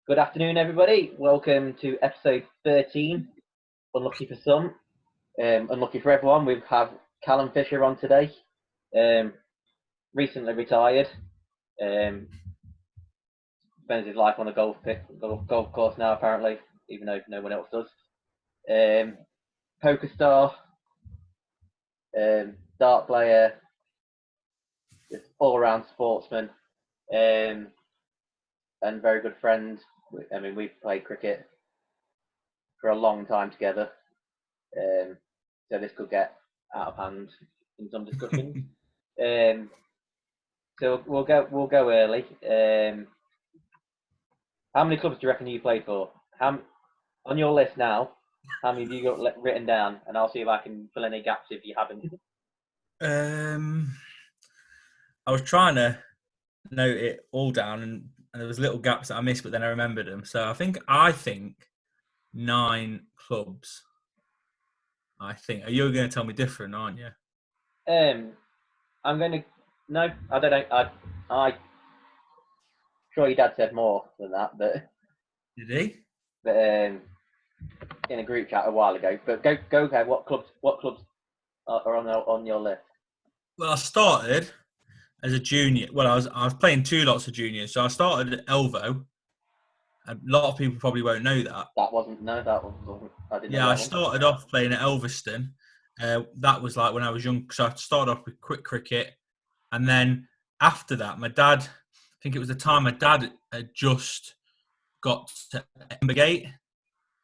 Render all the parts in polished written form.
Good afternoon, everybody. Welcome to episode 13. Unlucky for some, unlucky for everyone. We have Callum Fisher on today. Recently retired. Spends his life on a golf course now, apparently, even though no one else does. Poker star, dart player, just all-around sportsman, and very good friend. I mean, we've played cricket for a long time together, so this could get out of hand in some discussions. So we'll go early. How many clubs do you reckon you played for? On your list now? How many have you got written down? And I'll see if I can fill any gaps if you haven't. I was trying to note it all down, and there was little gaps that I missed, but then I remembered them. So I think 9 clubs. I think. Are you going to tell me different, aren't you? I'm going to. No, I don't know. I sure your dad said more than that, but did he? But in a group chat a while ago. But go ahead. What clubs are on your list? Well, I started as a junior. Well, I was playing 2 lots of juniors. So I started at Elvo. A lot of people probably won't know that. That wasn't. I didn't know that I started off playing at Elveston. That was like when I was young. So I started off with quick cricket. And then after that, my dad, I think it was the time my dad had just got to Ambergate.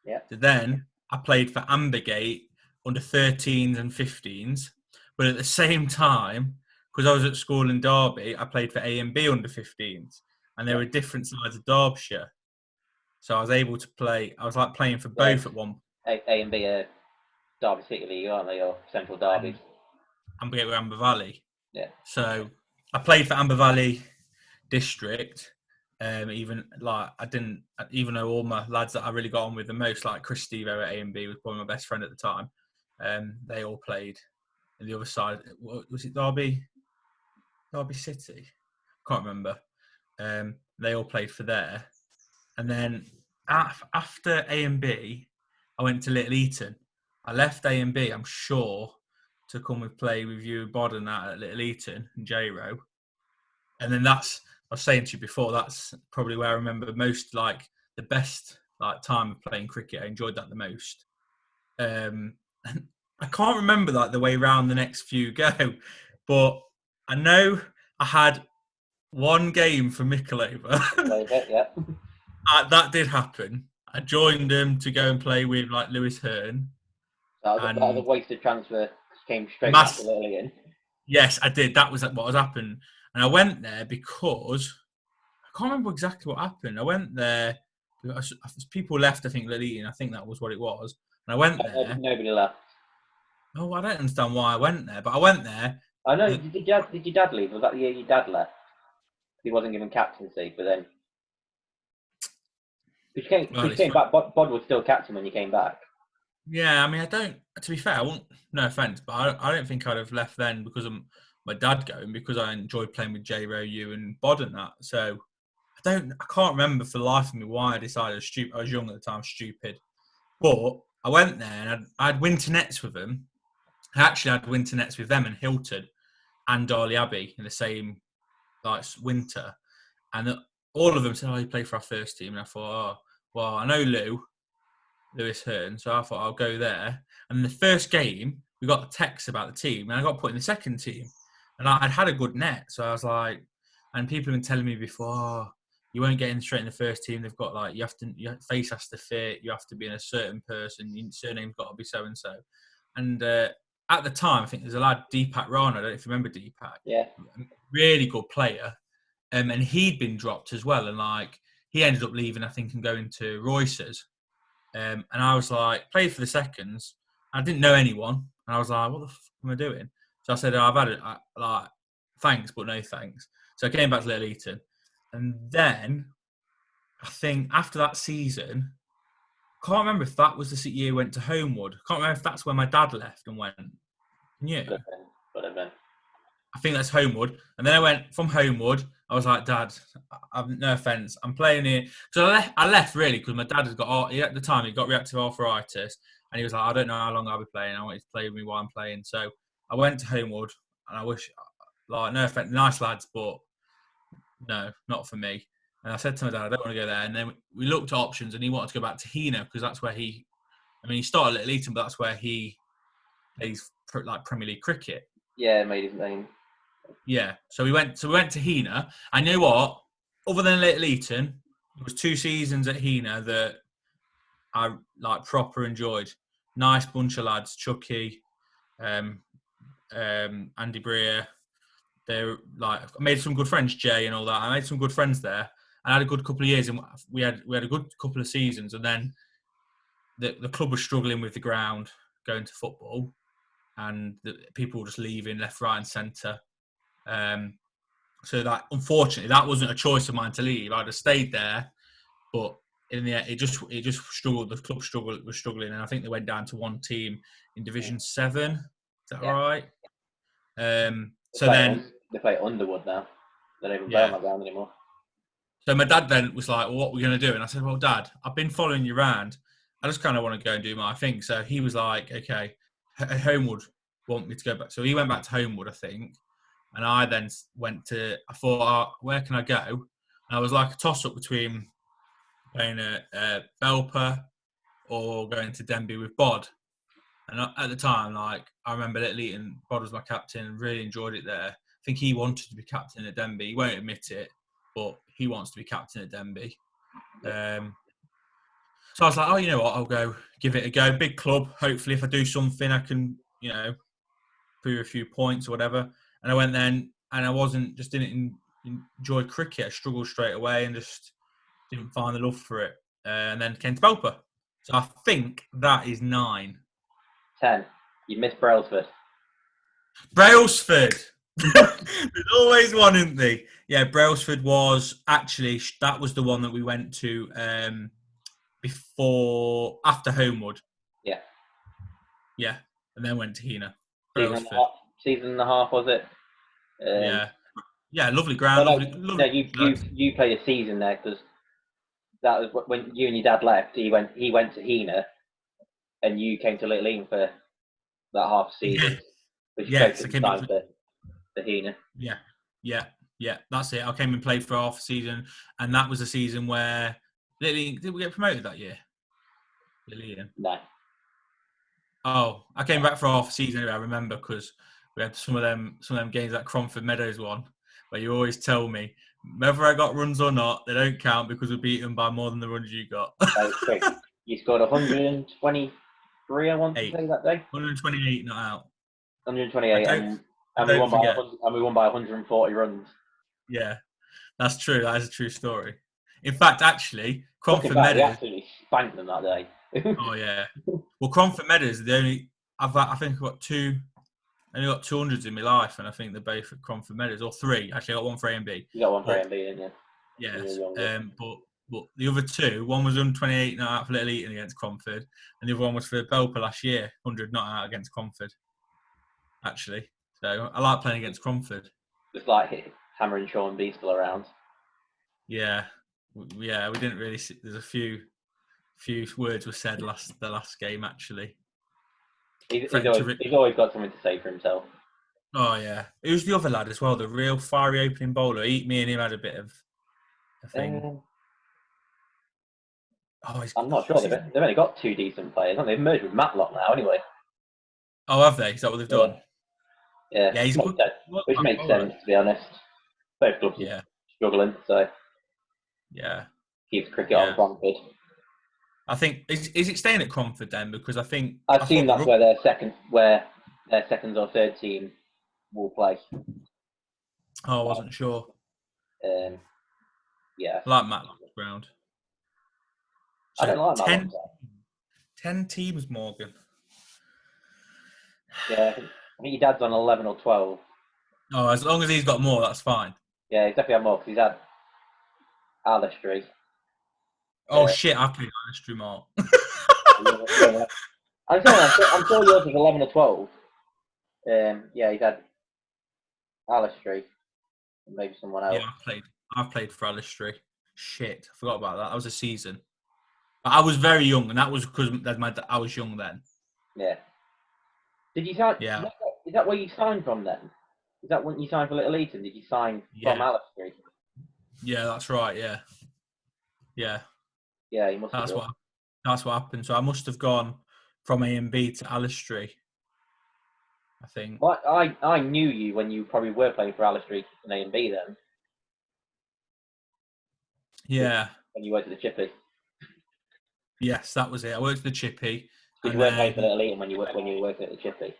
Yeah. So then I played for Ambergate under 13s and 15s. But at the same time, because I was at school in Derby, I played for A and B under 15s. And they were different sides of Derbyshire. So I was able to play, I was like playing for both at one point. A and B are Derby City League, aren't they? Or Central Derby. Ambergate were Amber Valley. Yeah. So I played for Amber Valley District. Even though all my lads that I really got on with the most, like Chris Stevo at A and B was probably my best friend at the time. They all played in the other side. Was it Derby City? Can't remember. They all played for there. And then after A and B, I went to Little Eton. I left A and B, I'm sure, to come and play with you, Bod, and that at Little Eton and J-Row. And then I was saying to you before, that's probably where I remember most, like, the best time of playing cricket. I enjoyed that the most. And I can't remember the way round the next few go, but I know I had one game for Mickleover. Yeah. That did happen. I joined them to go and play with Lewis Hearn. That was a wasted transfer. Came straight back to Little Eton. Yes, I did. That was what was happened. And I went there because I can't remember exactly what happened. I went there because people left, I think, Little Eton. I think that was what it was. And I went there. Nobody left. Oh, I don't understand why I went there, but I went there. I know. Did your dad leave? Was that the year your dad left? He wasn't given captaincy, but then he came back. Bod was still captain when you came back. Yeah, I mean, to be fair, I won't, no offence, but I don't think I'd have left then because of my dad going, because I enjoyed playing with J-Row, you and Bod and that. So I can't remember for the life of me why I decided I was young at the time, stupid. But I went there and I had winter nets with them. I actually had winter nets with them and Hilton and Darley Abbey in the same winter. And all of them said, you play for our first team. And I thought, well, I know Lewis Hearn, so I thought I'll go there. And the first game, we got a text about the team, and I got put in the second team. And I'd had a good net, so I was like, and people have been telling me before, you won't get in straight in the first team. They've got your face has to fit, you have to be in a certain person, your surname's got to be so and so. And at the time, I think there's a lad, Deepak Rana. I don't know if you remember Deepak. Yeah, really good player, and he'd been dropped as well, and he ended up leaving, I think, and going to Royce's. And I was played for the seconds. I didn't know anyone. And I was like, what the fuck am I doing? So I said, I've had it. Thanks, but no thanks. So I came back to Little Eton. And then, I think after that season, I can't remember if that was the year I went to Homewood. I can't remember if that's where my dad left and went. Yeah. Could have been. I think that's Homewood. And then I went from Homewood. I was like, Dad, no offence, I'm playing here. So I left really because my dad has got, at the time, he got reactive arthritis. And he was like, I don't know how long I'll be playing. I want you to play with me while I'm playing. So I went to Homewood. And I wish, like, no offence, nice lads, but no, not for me. And I said to my dad, I don't want to go there. And then we looked at options and he wanted to go back to Hina because that's where he started at Little Eton, but that's where he plays like Premier League cricket. Yeah, made his name. Yeah, so we went to Hina. I know what, other than Little Eton, there was 2 seasons at Hina that I like proper enjoyed. Nice bunch of lads, Chucky, Andy Breer. They're like, I made some good friends, Jay and all that. I made some good friends there. I had a good couple of years, and we had a good couple of seasons, and then the club was struggling with the ground going to football, and people were just leaving left, right, and centre. So that, unfortunately, that wasn't a choice of mine to leave. I'd have stayed there, but in the end, it just struggled. The club was struggling, and I think they went down to one team in Division 7. Is that right? So then they play Underwood now. They don't even play on my ground anymore. So my dad then was like, well, what are we going to do? And I said, well, Dad, I've been following you around. I just kind of want to go and do my thing. So he was like, okay, Homewood want me to go back. So he went back to Homewood, I think. And I then I thought, where can I go? And I was like a toss-up between playing at Belper or going to Denby with Bod. And at the time, like, I remember Little Eton, Bod was my captain and really enjoyed it there. I think he wanted to be captain at Denby. He won't admit it, but he wants to be captain at Denby. So I was like, oh, you know what? I'll go give it a go. Big club. Hopefully, if I do something, I can, prove a few points or whatever. And I went then, and I didn't enjoy cricket. I struggled straight away and just didn't find the love for it. And then came to Belper. So I think that is 9. 10. You missed Brailsford. Brailsford. There's always one, isn't there? Yeah, Brailsford that was the one that we went to after Homewood. Yeah. Yeah, and then went to Hina. Season and a half, was it? Yeah, lovely ground. No, lovely. You played a season there because that was when you and your dad left. He went to Hina, and you came to Little Eton for that half season. Yes, I came time for Hina. Yeah, that's it. I came and played for half a season, and that was a season where did we get promoted that year? Little Eton? No. Oh, I came back for half a season anyway. I remember because we had some of them games like Cromford Meadows one, where you always tell me whether I got runs or not, they don't count because we beat them by more than the runs you got. You scored 123, I want to say that day. 128 not out. 128, and we won by 140 runs. Yeah, that's true. That is a true story. In fact, actually, Cromford Meadows. We absolutely spanked them that day. Oh yeah. Well, Cromford Meadows, I think I've got 200s in my life, and I think they're both at Cromford Meadows, or 3. Actually, I got one for A and B. You got one for A and B, didn't you? Yes. But the other 2, one was 128 not out for Little Eton against Cromford, and the other one was for Belper last year, 100 not out against Cromford. Actually, so I like playing against Cromford. Just like hammering Sean Beastle around. Yeah, we didn't really. There's a few words were said the last game actually. He's always got something to say for himself. Oh yeah, it was the other lad as well, the real fiery opening bowler. Me and him had a bit of a thing. I'm not sure. They've only got 2 decent players. They've merged with Matlock now, anyway. Oh, have they? Is that what they've done? Yeah, he's good. Which makes sense, to be honest. Both clubs are struggling, so keeps cricket on Cromford. I think is it staying at Cromford then? Because I think I've seen that's where their second or third team will play. Oh, I wasn't sure. Yeah, I like Matlock's ground. So I don't like Matlock. 10 teams, Morgan. Yeah, I think your dad's on 11 or 12. Oh, as long as he's got more, that's fine. Yeah, he's definitely had more because he's had Alistry. Oh shit! I played Alistry more. I'm sure yours is 11 or 12. Yeah, he's had Alistry, and maybe someone Yeah, else. I've played for Alistry. Shit, I forgot about that. That was a season. But I was very young, and that was because I was young then. Yeah. Did you sign? Yeah, Is that where you signed from then? Is that when you signed for Little Eton? Did you sign from yeah, Alistry? yeah. That's right. Yeah, yeah. Yeah, you must have That's done. what that's what happened. So I must have gone from A and B to Alistry, I think. Well, I knew you when you probably were playing for Alistry in A and B then, Yeah. when you went to the Chippy. Yes, that was it. I worked at the Chippy, Because you and weren't playing for then Little Eton when you were working at the Chippy.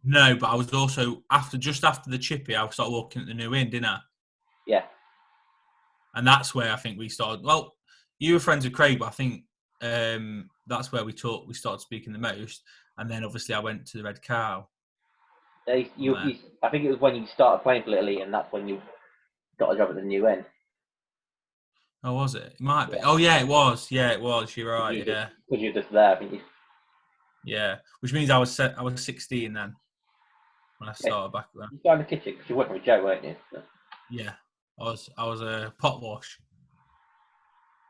no, but I was also just after the Chippy, I started working at the New Inn, didn't I? Yeah. And that's where I think we started. Well, you were friends with Craig, but I think that's where we started speaking the most. And then obviously I went to the Red Cow from there. I think it was when you started playing for Little Eton, that's when you got a job at the New Inn. Oh, was it? It might be. Yeah. Oh, yeah, it was. Yeah, it was. You're right. Because Yeah, you were just there, I think you. yeah. Which means I was 16 then when I Yeah. started back then. You started in the kitchen because you worked with Joe, weren't you? So. Yeah, I was a pot wash.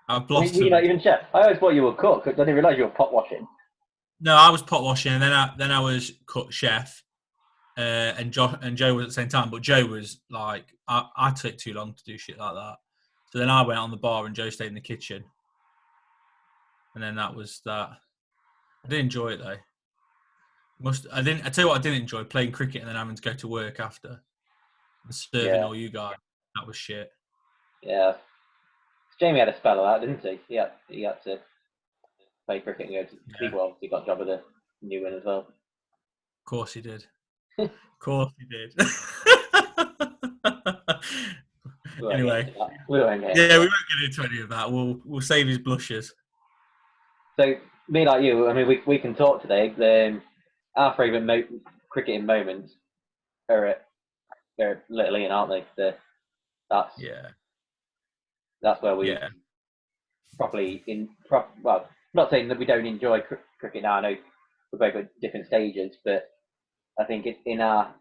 I I mean, were you not blossomed. even chef? I always thought you were a cook. I didn't realise you were pot washing. No, I was pot washing, and then I was cook chef, and Joe was at the same time. But Joe was like, I took too long to do shit like that. So then I went on the bar, and Joe stayed in the kitchen, and then that was that. I did enjoy it though. I didn't. I tell you what, I didn't enjoy playing cricket and then having to go to work after and serving Yeah, all you guys. That was shit. yeah. Jamie had a spell of that, didn't he? He had to play cricket and go to. Yeah, He well, he got a job at the New Inn as well. of course he did. Of course he did. We won't get Anyway, into that. We won't get into yeah, we that. won't get into any of that. We'll save his blushes. So, me like you, I mean, we can talk today. Our favourite cricketing moments are Little Ian, aren't they? That's Yeah, that's where we yeah, properly well, not saying that we don't enjoy cricket now. I know we're both at different stages, but I think it's in our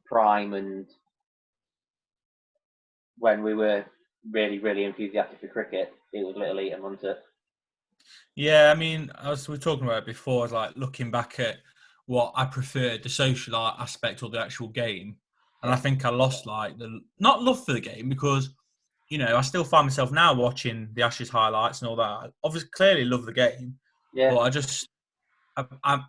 prime and when we were really, really enthusiastic for cricket, it was Little Eton, wasn't it? yeah. I mean, as we were talking about it before, like looking back at what I preferred, the social aspect or the actual game, and I Yeah. think I lost like the not love for the game because I still find myself now watching the Ashes highlights and all that. I obviously, clearly love the game, Yeah. but I'm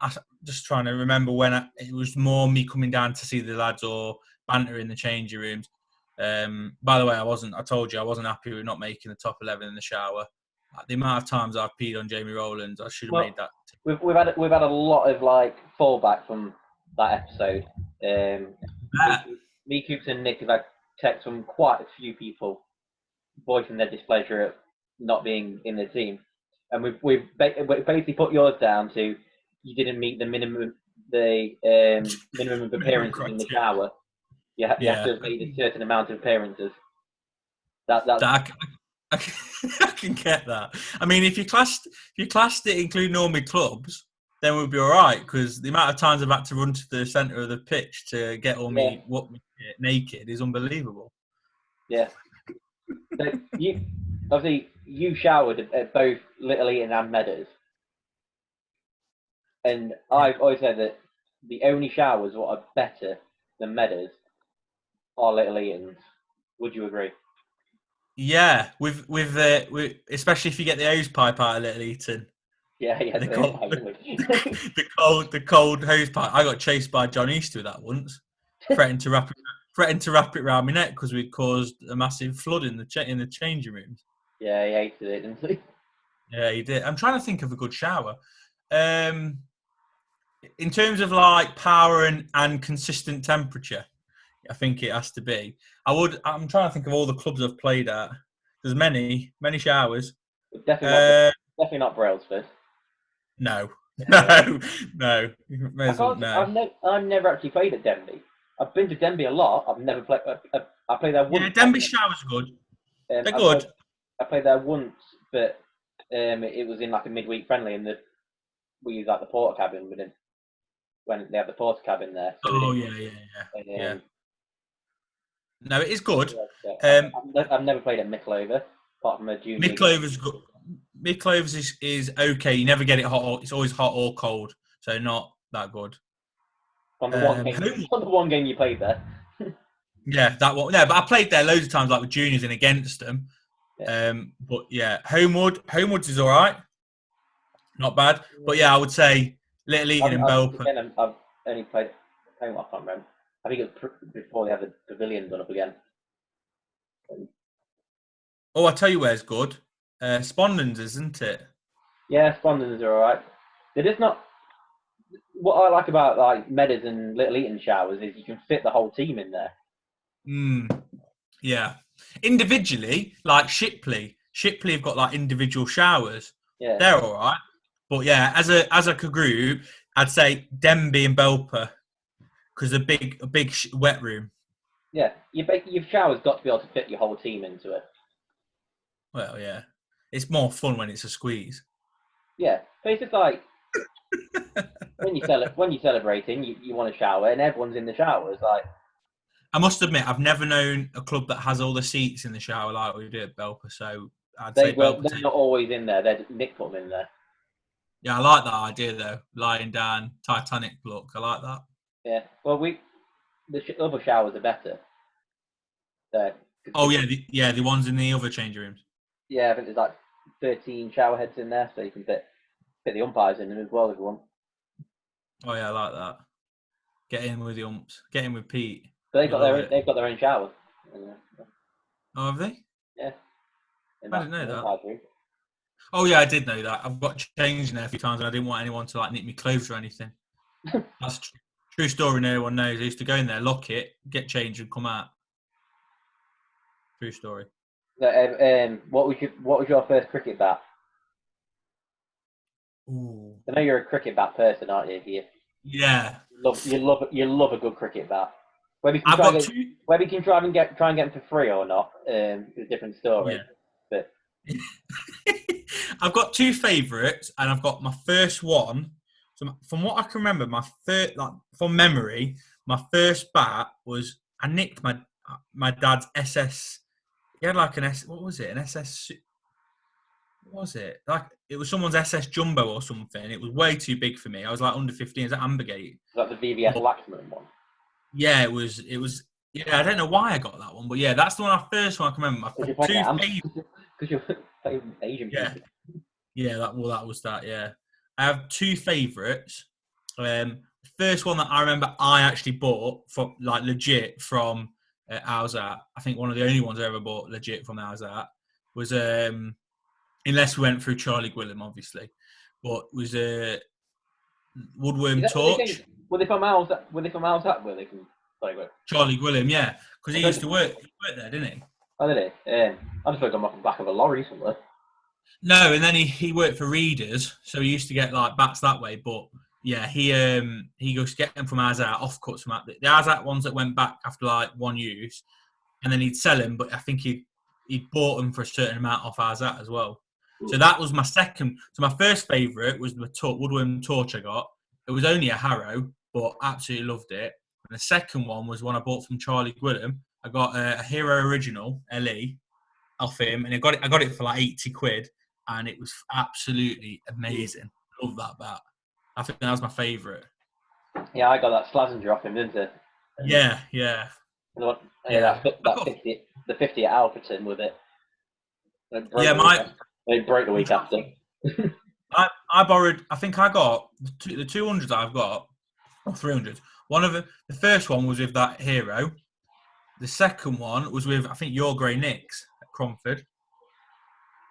just trying to remember when it was more me coming down to see the lads or banter in the changing rooms. By the way, I told you I wasn't happy with not making the top 11 in the shower. The amount of times I've peed on Jamie Rowlands, I should have made Well, that. we've had a lot of like fallback from that episode. Me, me, Coops, and Nick have had texts from quite a few people voicing their displeasure at not being in the team, and we've basically put yours down to you didn't meet the minimum of Minimum appearances in the criteria. shower. You have Yeah, to have made a certain amount of appearances. That's I can get that. I mean, if you classed it including all my clubs, then we'd be all right because the amount of times I've had to run to the centre of the pitch to get all yeah, me naked is unbelievable. yeah. So you showered at both Little Eton and Meadows, and Yeah, I've always said that the only showers what are better than Meadows are Little Eton's. Would you agree? yeah. With especially if you get the hose pipe out of Little Eton, Yeah, yeah, the there is cold, actually. the cold hose pipe. I got chased by John Easter with that once, threatened to wrap it around my neck because we'd caused a massive flood in the changing rooms. Yeah, he hated it, didn't he? Yeah, he did. I'm trying to think of a good shower. Um, in terms of like power and consistent temperature, I think it has to be. I'm trying to think of all the clubs I've played at. There's many showers. Definitely not. Uh, Definitely not Brailsford. no, Uh, no, no. May I as well, can't. no. I've never actually played at Denby. I've been to Denby a lot. I've never played. I played there Yeah, once. Denby showers are good. They're I played. good. I played there once, but it was in like a midweek friendly, and we used like the porter cabin. We didn't when they have the porter cabin there, so we Oh didn't. yeah, yeah, yeah, yeah. Um, No, it is good. Yeah, Um, I've never played at Mickleover, apart from a junior game. Mid-Clover's good. Mid-Clover's is okay. You never get it hot. It's always hot or cold, so not that good. On the one game, Home, on the one game you played there. yeah, that one. No, but I played there loads of times, like with juniors and against them. Yeah. But yeah, Homewoods is all right, not bad. But yeah, I would say Little Eaton and Belper. I've only played home. I can't remember. I think it was before they had the pavilion done up again. Oh, I tell you where's good. Spondons, isn't it? Yeah, Spondons are alright. They're just not. What I like about like Meadows and Little Eaton showers is you can fit the whole team in there. Yeah. Individually, like Shipley have got like individual showers. Yeah, They're all right. But yeah, as a group, I'd say Denby and Belper because a big wet room. yeah. Your shower's got to be able to fit your whole team into it. Well, yeah, it's more fun when it's a squeeze. Yeah, but it's just like when you're celebrating, you want a shower, and everyone's in the shower. It's like I must admit, I've never known a club that has all the seats in the shower like we do at Belper. So I'd say Belper. they're not always in there. Nick put them in there. Yeah, I like that idea though. Lying down, Titanic look. I like that. Yeah. Well, the other showers are better. So, Oh yeah, the ones in the other changing rooms. yeah, I think there's like 13 shower heads in there, so you can fit the umpires in them as well if you want. Oh yeah, I like that. Get in with the umps. Get in with Pete. But they've got their own shower. Oh, have they? Yeah. I didn't know that. Oh yeah, I did know that. I've got changed there a few times, and I didn't want anyone to like nick me clothes or anything. That's true story. No one knows. I used to go in there, lock it, get changed, and come out. True story. What was your first cricket bat? Ooh. I know you're a cricket bat person, aren't you? Yeah. You love a good cricket bat. Whether you can try and get them for free or not, is a different story. Yeah. But I've got two favourites, and I've got my first one. So from what I can remember, from memory, my first bat was I nicked my dad's SS. He had like what was it? An SS. What was it? Like it was someone's SS Jumbo or something. It was way too big for me. I was like under 15. Is that Ambergate? Is that the VVS Laxman one? Yeah, it was. Yeah, I don't know why I got that one, but yeah, that's the first one I can remember. Because you're playing Asian people. Yeah, that was that. Yeah, I have two favourites. First one that I remember I actually bought for like legit from Alzat. I think one of the only ones I ever bought legit from Alzat was unless we went through Charlie Gwilym, obviously, but was a Woodworm Torch. Were they from Alzat? Were they from Charlie Gwilym, yeah, because he used to work there, didn't he? Oh, did he? I just looked him off the back of a lorry somewhere. No, and then he worked for Readers, so he used to get like bats that way. But yeah, he used to get them from Azat, offcuts from the Azat ones that went back after like one use, and then he'd sell them. But I think he'd bought them for a certain amount off Azat as well. Ooh. So that was my second. So my first favourite was the Woodworm Torch I got. It was only a Harrow, but absolutely loved it. And the second one was one I bought from Charlie Gwilym. I got a Hero Original LE off him, and I got it for like 80 quid, and it was absolutely amazing. Love that bat. I think that was my favourite. Yeah, I got that Slazenger off him, didn't I? Yeah. The 50 at Alfreton with it. It broke the week after. I borrowed. I think I got the 200 I've got, or 300. One of them, the first one was with that Hero. The second one was with, I think, your Grey Nicks at Cromford.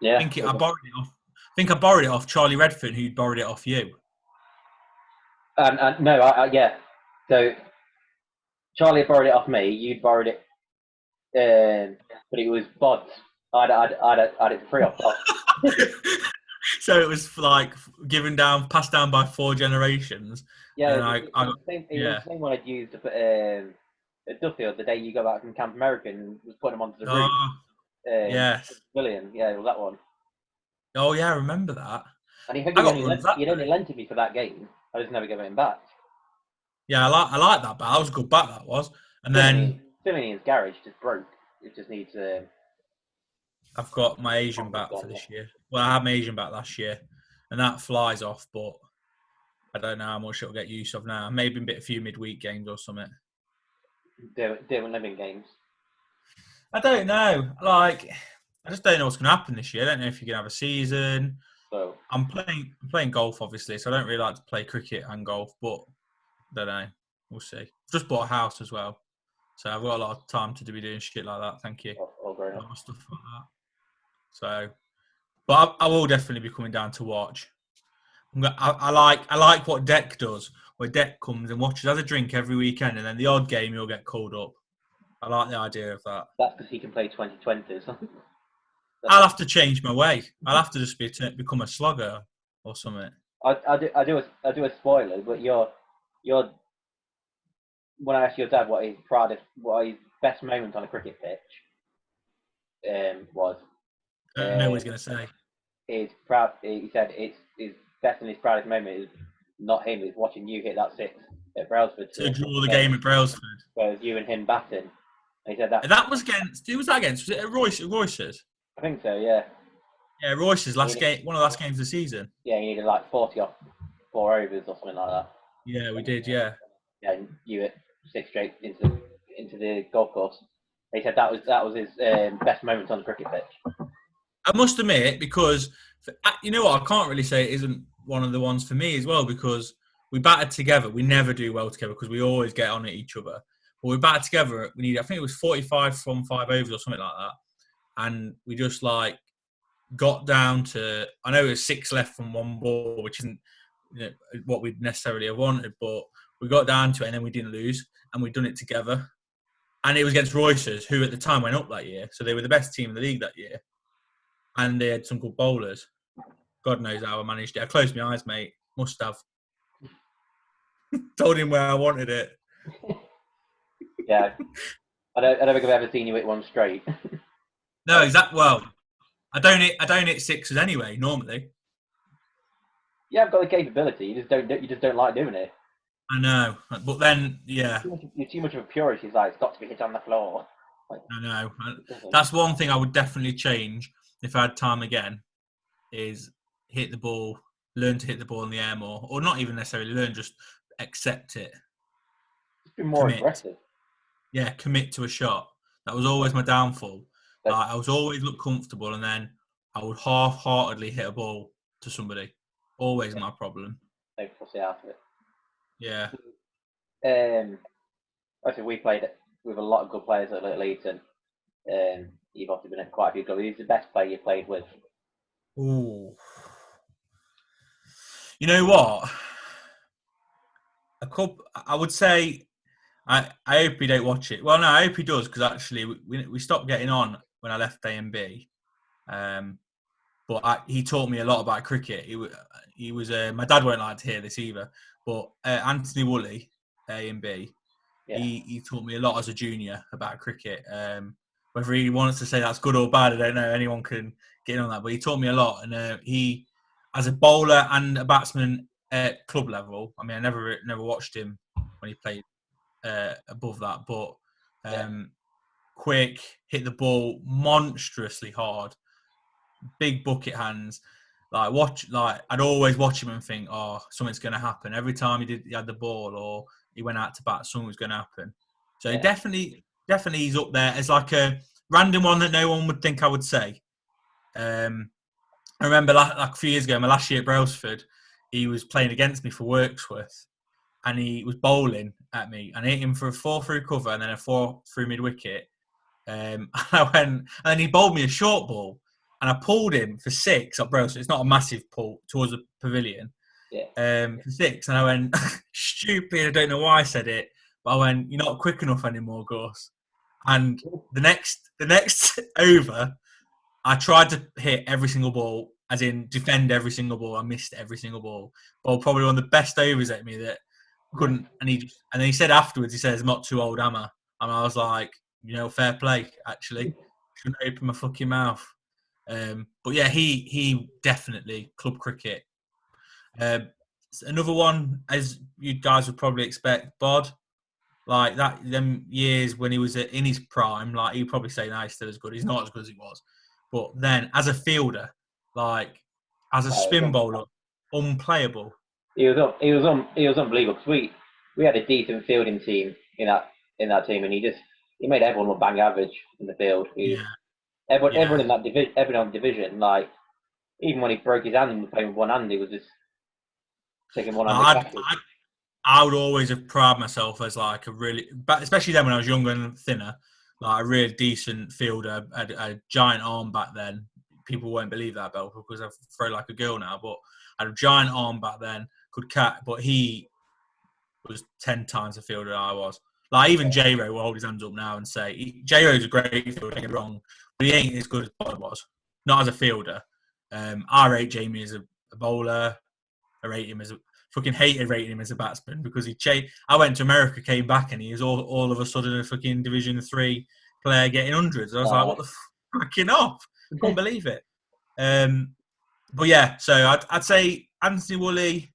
Yeah. I borrowed it off Charlie Redfern, who borrowed it off you. Yeah. So Charlie borrowed it off me. You'd borrowed it, but it was Bod's. I'd it for free off Bod. So it was like passed down by 4 generations. Yeah. It was the same one I'd used to put at Duffield the day you got back from Camp American and was putting them onto the roof. Yes. Brilliant. Yeah, it was that one. Oh yeah, I remember that. And he'd only lent me for that game. I just never gave him back. Yeah, I like that bat. That was a good bat, that was. And then still in his garage, just broke. It just needs. I've got my Asian bat for this year. Well, I had my Asian bat last year, and that flies off, but I don't know how much it'll get use of now. Maybe a few midweek games or something. Different living games. I don't know. Like, I just don't know what's going to happen this year. I don't know if you're going to have a season. So I'm playing golf, obviously, so I don't really like to play cricket and golf, but I don't know. We'll see. I've just bought a house as well, so I've got a lot of time to be doing shit like that. Thank you. all grown A up. lot of stuff like that. So, but I will definitely be coming down to watch. I like what Deck does, where Deck comes and watches, has a drink every weekend, and then the odd game he'll get called up. I like the idea of that. That's because he can play 2020 or something. I'll have to change my way. I'll have to just become a slugger or something. I do a spoiler, but you're when I asked your dad what his best moment on a cricket pitch was. I don't know what he's going to say. He said it's his best and his proudest moment is not him, it's watching you hit that six at Brailsford. To draw the game at Brailsford. Where it was you and him batting. And he said that was against. Who was that against? Was it Royce's? I think so, yeah. Yeah, Royce's last game, one of the last games of the season. Yeah, he needed like 40 off 4 overs or something like that. Yeah, we did. Yeah. Yeah, and you hit 6 straight into the golf course. He said that was his best moment on the cricket pitch. I must admit, because you know what, I can't really say it isn't one of the ones for me as well, because we batted together. We never do well together because we always get on at each other. But we batted together. I think it was 45 from 5 overs or something like that, and we just like got down to. I know it was 6 left from 1 ball, which isn't what we'd necessarily have wanted, but we got down to it and then we didn't lose, and we'd done it together. And it was against Royce's, who at the time went up that year, so they were the best team in the league that year. And they had some good bowlers. God knows how I managed it. I closed my eyes, mate. Must have. Told him where I wanted it. Yeah. I don't think I've ever seen you hit one straight. No, exactly. Well, I don't hit sixes anyway, normally. You have got the capability. You just don't like doing it. I know. But then, yeah. You're too much of a purist. It's like, it's got to be hit on the floor. Like, I know. That's one thing I would definitely change if I had time again, is hit the ball, learn to hit the ball in the air more. Or not even necessarily learn, just accept it. Just be more aggressive. Yeah, commit to a shot. That was always my downfall. I was always look comfortable, and then I would half-heartedly hit a ball to somebody. Always my problem. They pussy out of it. Yeah. Actually, we played with a lot of good players at Little Eton. You've obviously been at quite a few clubs. Who's the best player you played with? Ooh. You know what? I would say, I hope he don't watch it. Well, no, I hope he does, because actually we stopped getting on when I left A&B. But he taught me a lot about cricket. He was my dad won't like to hear this either, but Anthony Woolley, A&B, yeah. He taught me a lot as a junior about cricket. Whether he wants to say that's good or bad, I don't know. Anyone can get in on that, but he taught me a lot. And he, as a bowler and a batsman at club level, I mean, I never watched him when he played above that, but quick, hit the ball monstrously hard, big bucket hands. I'd always watch him and think, oh, something's going to happen. Every time he had the ball or he went out to bat, something was going to happen. So definitely he's up there as like a random one that no one would think I would say. I remember like a few years ago, my last year at Brailsford, he was playing against me for Wirksworth, and he was bowling at me, and I hit him for a 4 through cover and then a 4 through mid wicket. And he bowled me a short ball, and I pulled him for 6 up Brailsford. It's not a massive pull towards the pavilion. For 6, and I went stupid. I don't know why I said it, but I went, "You're not quick enough anymore, Gus." And the next over, I tried to hit every single ball, as in defend every single ball. I missed every single ball. But probably one of the best overs at me that couldn't. And then he said afterwards, he says, "I'm not too old, am I?" And I was like, fair play. Actually, shouldn't open my fucking mouth. But yeah, he definitely club cricket. Another one, as you guys would probably expect, Bod. like that, them years when he was in his prime, like he'd probably say, "No, he's still as good. He's not as good as he was." But then, as a fielder, like as a It was spin bowler, unplayable. he was unbelievable. 'Cause we had a decent fielding team in that team, and he made everyone look bang average in the field. Yeah, Everyone yeah. in that division, everyone in the division, like even when he broke his hand and was playing with one hand, he was just taking one-handed I'd, catches. I would always have prided myself as like a really, but especially then when I was younger and thinner, like a really decent fielder, a giant arm back then. People won't believe that, Bell, because I throw like a girl now, but I had a giant arm back then, could cat, but he was 10 times the fielder I was. Like even J-Ro will hold his hands up now and say, J-Ro's a great fielder, don't get me wrong, but he ain't as good as Bod was. Not as a fielder. I rate Jamie as a bowler. I rate him as a fucking hated rating him as a batsman because he changed. I went to America, came back, and he is all of a sudden a fucking Division 3 player getting hundreds. I was like, what the fucking off? Couldn't believe it. But yeah, so I'd say Anthony Woolley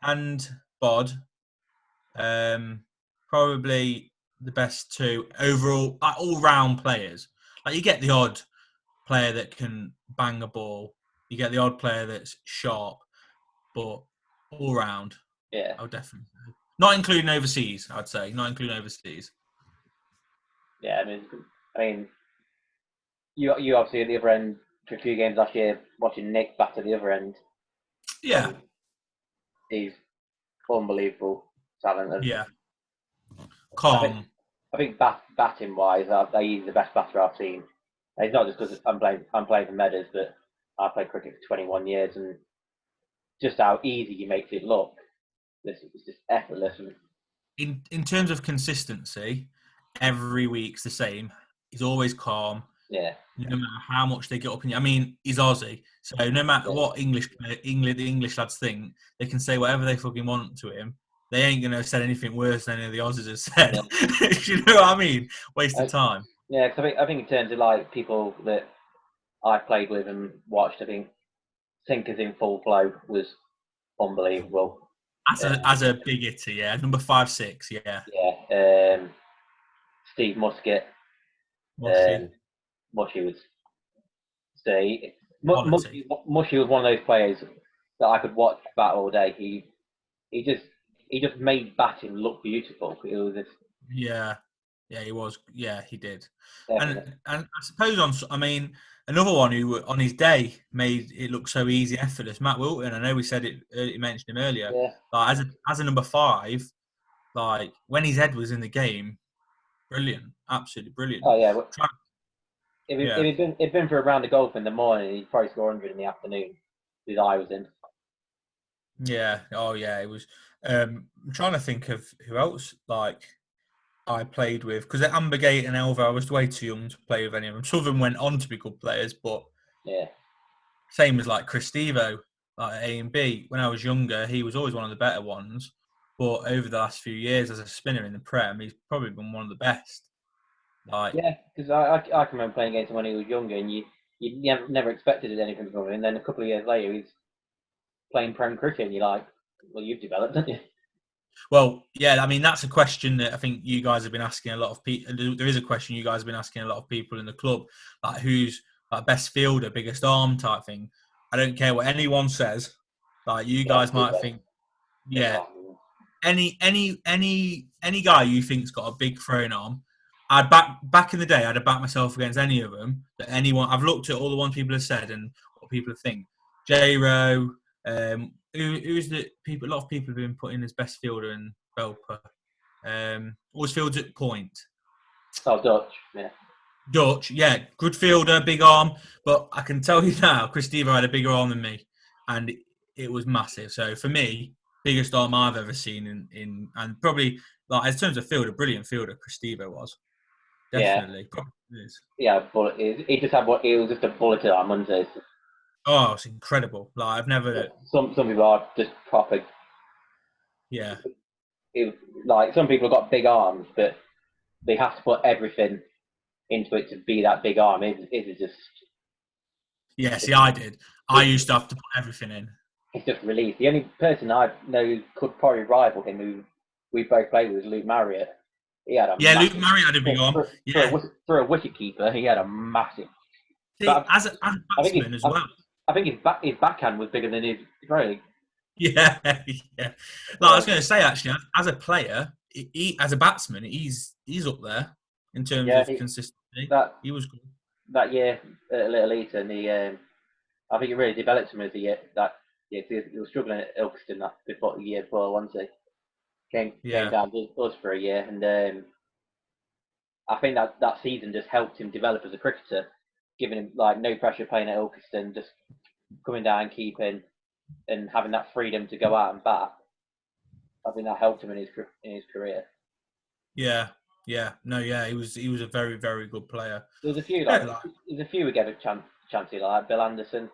and Bod, probably the best two overall, all round players. Like you get the odd player that can bang a ball, you get the odd player that's sharp, but all round, Yeah, I would definitely say. Not including overseas, I'd say. Not including overseas. yeah. I mean, you obviously at the other end for a few games last year, watching Nick bat at the other end. Yeah, He's unbelievable talent, and yeah. I think Calm. batting wise, he's the best batter I've seen. It's not just because I'm playing for Meadows, but I played cricket for 21 years, and just how easy he makes it look. It's just effortless. And, In terms of consistency, every week's the same. He's always calm. yeah, No matter how much they get up in you. I mean, he's Aussie, so no matter yeah, what the English lads think, they can say whatever they fucking want to him. They ain't gonna say anything worse than any of the Aussies have said. yeah. You know what I mean? Waste of I, time. yeah, because I think in terms of like people that I played with and watched, I think Sinkers in Full Flow was unbelievable. As a big hitter, yeah. Number 5'6", yeah. Yeah, Steve Musket, Mushy. Mushy was say Quality. Mushy was one of those players that I could watch bat all day. He just he just made batting look beautiful. It was just Yeah. Yeah, he was. Yeah, he did. definitely. And I suppose I mean, another one who on his day made it look so easy, effortless. Matt Wilton. I know we said it. You mentioned him earlier. Yeah. Like as a number 5, like when his head was in the game, brilliant, absolutely brilliant. Oh yeah. Yeah, If he'd been for a round of golf in the morning, he'd probably score 100 in the afternoon. His eye was in. yeah. Oh yeah, it was. I'm trying to think of who else like I played with because at Ambergate and Elva, I was way too young to play with any of them. Some of them went on to be good players, but Yeah. same as like Chris Stevo, like A and B. When I was younger, he was always one of the better ones. But over the last few years, as a spinner in the Prem, he's probably been one of the best. Like, Yeah, because I can remember playing against him when he was younger, and you never expected anything from him. And then a couple of years later, he's playing Prem cricket, and you're like, well, you've developed, haven't you? well, yeah, I mean, that's a question that I think you guys have been asking a lot of people. There is a question you guys have been asking a lot of people in the club, like who's like best fielder, biggest arm type thing. I don't care what anyone says. Like you Yeah, guys might think, big yeah, arm. any guy you think's got a big throwing arm, I'd back in the day, I'd have backed myself against any of them. That anyone, I've looked at all the ones people have said and what people think. J Rowe, who's the people? A lot of people have been putting as best fielder in Belper. Always fields at point. Oh, Dutch. Yeah. Dutch, yeah, good fielder, big arm. But I can tell you now, Chris Devo had a bigger arm than me, and it was massive. So for me, biggest arm I've ever seen in and probably like in terms of fielder, brilliant fielder, Chris Devo was Yeah. definitely. Probably is. Yeah, but he just had what he was just a bullet arm, wasn't it? Oh, it's incredible. Like I've never, Some people are just proper. yeah, Like some people have got big arms, but they have to put everything into it to be that big arm. It is just yeah. See, I did. I it's, used to have to put everything in. it's just released. The only person I know who could probably rival him, who we both played with, was Luke Marriott. He had a Yeah, Luke massive Murray had a big arm. Yeah. for a wicket keeper. He had a massive. See, But as a I think batsman as well. I think his backhand was bigger than his throwing. Yeah, yeah. Like I was going to say, actually, as a player, as a batsman, he's up there in terms Yeah, of consistency. that He was good. that year at Little Eton, I think he really developed him as a year. That yeah, he was struggling at Ilkeston that before the year before, once he came Yeah, down to us for a year, and I think that season just helped him develop as a cricketer, giving him like no pressure playing at Ilkeston, just coming down, keeping, and having that freedom to go out and bat. I think that helped him in his career. yeah, yeah. No, yeah, he was a very, very good player. There was a few Yeah, like, who gave a chance like Bill Anderson.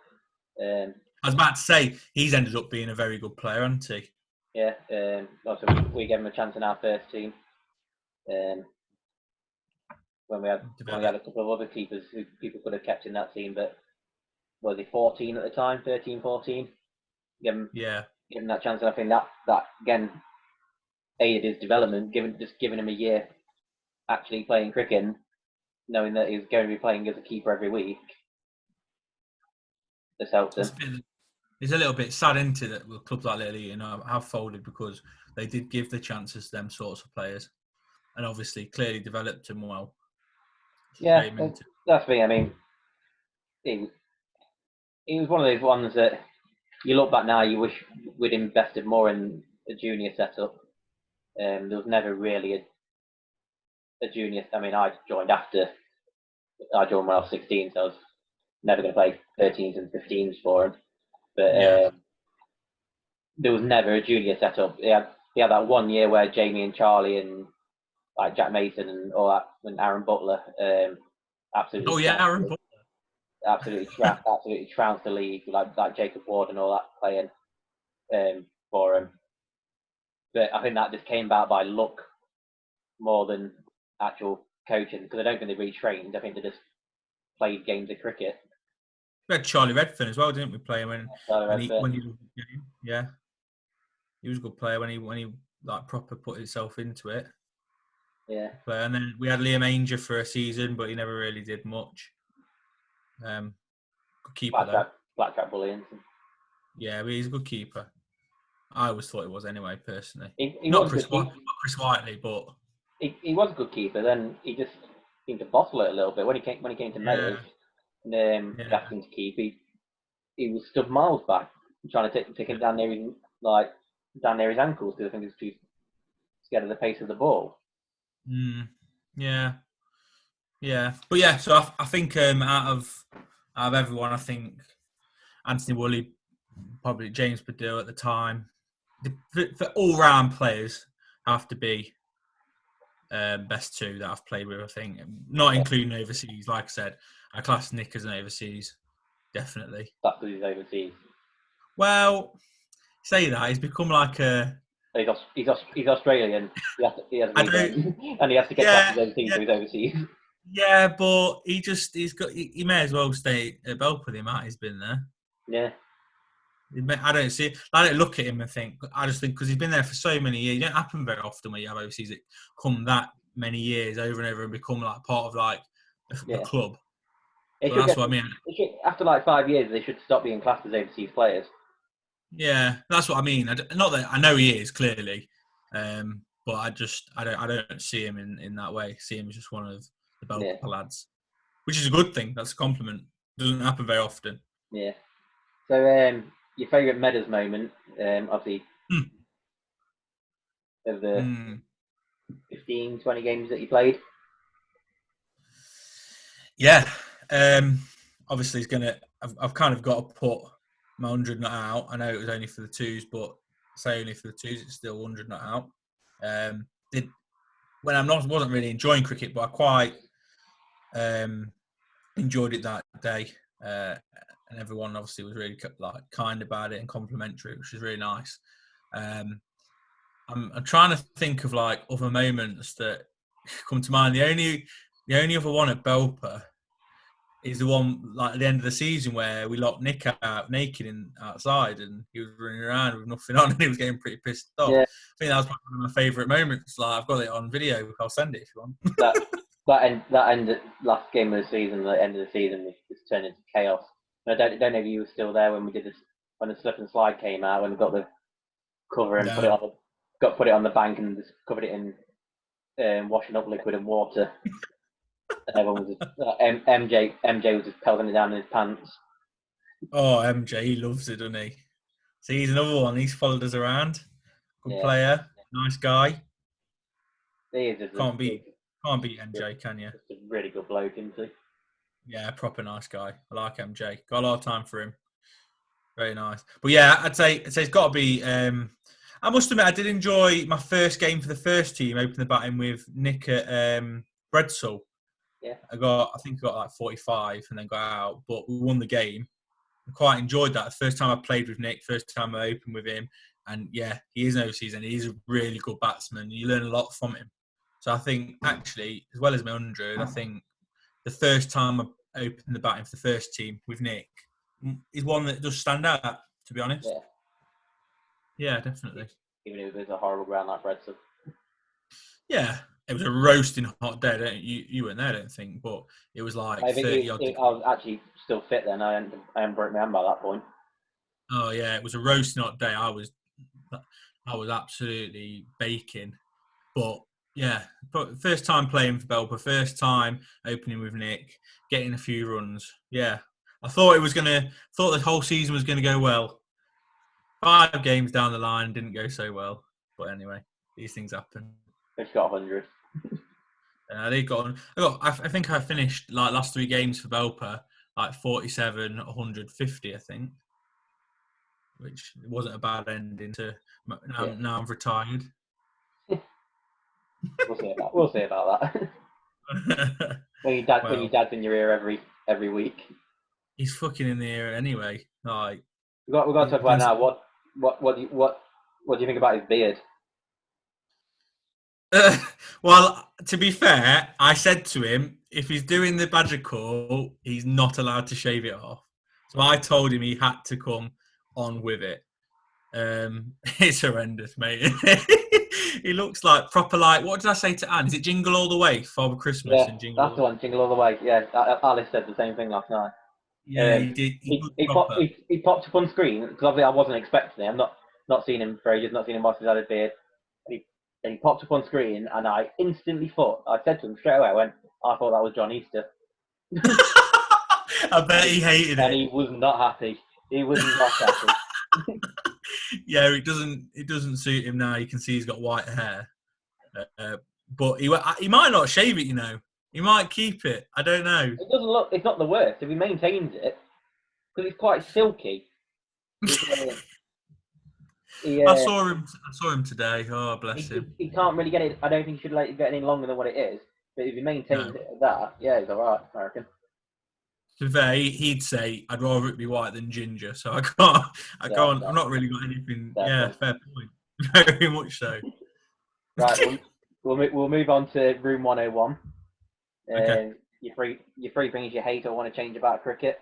I was about to say he's ended up being a very good player, hasn't he? Yeah, also we gave him a chance in our first team. Um, when we had a couple of other keepers who people could have kept in that team, but was he 14 at the time, 13, 14? Give him that chance, and I think that again aided his development, giving him a year actually playing cricket, and knowing that he was going to be playing as a keeper every week. This helped him. It's a little bit sad, isn't it, that clubs like Little Eton have folded because they did give the chances to them sorts of players, and obviously clearly developed them well. Yeah, that's me. I mean, he was one of those ones that you look back now, you wish we'd invested more in a junior setup. There was never really a junior. I mean, I joined when I was 16, so I was never going to play 13s and 15s for him. But there was never a junior setup. He had that one year where Jamie and Charlie and like Jack Mason and all that, and Aaron Butler, absolutely. Oh yeah, Aaron Butler. Absolutely trounced the league, like Jacob Ward and all that playing for him. But I think that just came about by luck more than actual coaching, because I don't think they really trained. I think they just played games of cricket. We had Charlie Redfern as well, didn't we? Play when he yeah, he was a good player when he like proper put himself into it. Yeah. And then we had Liam Ainger for a season, but he never really did much. Good keeper though. Blackjack Bullion. Yeah, but he's a good keeper. I always thought he was anyway, personally. He not Chris Whiteley, but he was a good keeper. Then he just seemed to bottle it a little bit when he came to Mayors. And asked him to keep. He was stood miles back, trying to take him down near his ankles, because I think he was too scared of the pace of the ball. Yeah. But yeah, so I think out of everyone, I think Anthony Woolley, probably James Baddiel at the time. For all-round players have to be best two that I've played with, I think. Not including overseas, like I said. I class Nick as an overseas, definitely. That's because he's overseas. Well, say that. He's become like a... He's Australian. He has and he has to get back to his own team, so he's overseas. Yeah, but he may as well stay at Belper, he's been there. Yeah. I don't look at him and think. I just think because he's been there for so many years. It don't happen very often when you have overseas it come that many years over and over and become like part of like the club. So that's what I mean. After like 5 years, they should stop being classed as overseas players. Yeah, that's what I mean. Not that I know he is clearly, but I don't see him in that way. I see him as just one of the Belper lads, which is a good thing. That's a compliment. Doesn't happen very often. Yeah. So, your favourite Meadows moment, obviously, of the 15, 20 games that you played? Yeah. Obviously, I've kind of got to put my 100 not out. I know it was only for the twos, but say only for the twos, it's still 100 not out. When wasn't really enjoying cricket, but I quite enjoyed it that day. And everyone obviously was really kind about it and complimentary, which was really nice. I'm trying to think of like other moments that come to mind. The only other one at Belper is the one like at the end of the season where we locked Nick out naked outside, and he was running around with nothing on, and he was getting pretty pissed off. Yeah, I think that was one of my favourite moments. Like I've got it on video. I'll send it if you want. that last game of the season, the end of the season, was turned into chaos. And I don't know if you were still there when we did this, when the slip and slide came out, when we got the cover and put it on the bank and just covered it in washing up liquid and water. And everyone was just, MJ was just pelting it down in his pants. Oh, MJ, he loves it, doesn't he? See, he's another one. He's followed us around. Good player, nice guy. He is can't beat MJ, can you? Just a really good bloke, isn't he? Yeah, proper nice guy. I like MJ. Got a lot of time for him. Very nice. But yeah, I'd say it's got to be. I must admit, I did enjoy my first game for the first team, opening the batting with Nick at Bredsall. Yeah. I think I got like 45 and then got out, but we won the game. I quite enjoyed that. The first time I played with Nick, first time I opened with him. And yeah, he is an overseas and he's a really good batsman. You learn a lot from him. So I think actually, as well as my 100, I think the first time I opened the batting for the first team with Nick is one that does stand out, to be honest. Yeah, definitely. Even if it was a horrible ground like Bredsall. Yeah, it was a roasting hot day. You weren't there, I don't think, but it was like 30 odd degrees. I was actually still fit then. I hadn't broke my hand by that point. Oh yeah, it was a roasting hot day. I was absolutely baking, but yeah, but first time playing for Belper, first time opening with Nick, getting a few runs. Yeah, I thought the whole season was gonna go well. 5 games down the line didn't go so well, but anyway, these things happen. They've got 100. I think I finished like last 3 games for Belper like 47, 150, I think, which wasn't a bad ending to. Now I'm retired. We'll see about that. when your dad's in your ear every week. He's fucking in the ear anyway. Like we've got to talk about now. What do you think about his beard? Well, to be fair, I said to him, if he's doing the Badger call, he's not allowed to shave it off. So I told him he had to come on with it. It's horrendous, mate. He looks like proper like. What did I say to Anne? Is it Jingle All the Way, Father Christmas? Yeah, and Jingle that's the one. Jingle All the Way. Yeah, Alice said the same thing last night. Yeah, he did. He popped up on screen because obviously I wasn't expecting it. I'm not seen him for ages. Not seen him whilst he's had a beard. And he popped up on screen, and I instantly thought. I said to him straight away. I thought that was John Easter. I bet he hated it. And he was not happy. He was not happy. Yeah, it doesn't suit him now. You can see he's got white hair, but he might not shave it. You know, he might keep it. I don't know. It doesn't look. It's not the worst if he maintains it because it's quite silky. I saw him today. Oh, bless him. He can't really get it. I don't think he should let it get any longer than what it is. But if he maintains it at that, yeah, he's all right, I reckon. To be fair, he'd say, I'd rather it be white than ginger, so I can't. I'm not really got anything. Fair point. Very much so. Right, we'll move on to room 101. Okay. Your three things you hate or want to change about cricket,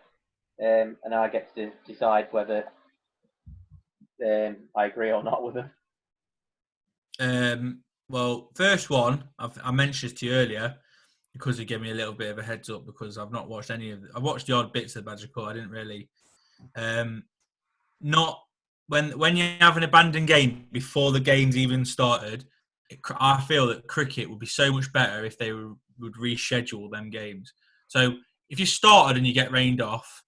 and I get to decide whether I agree or not with them. Well, first one, I mentioned to you earlier, because he gave me a little bit of a heads up because I've not watched any of it. I watched the odd bits of the Badger Call. I didn't really. Not when you have an abandoned game before the game's even started. I feel that cricket would be so much better if they would reschedule them games. So if you started and you get rained off,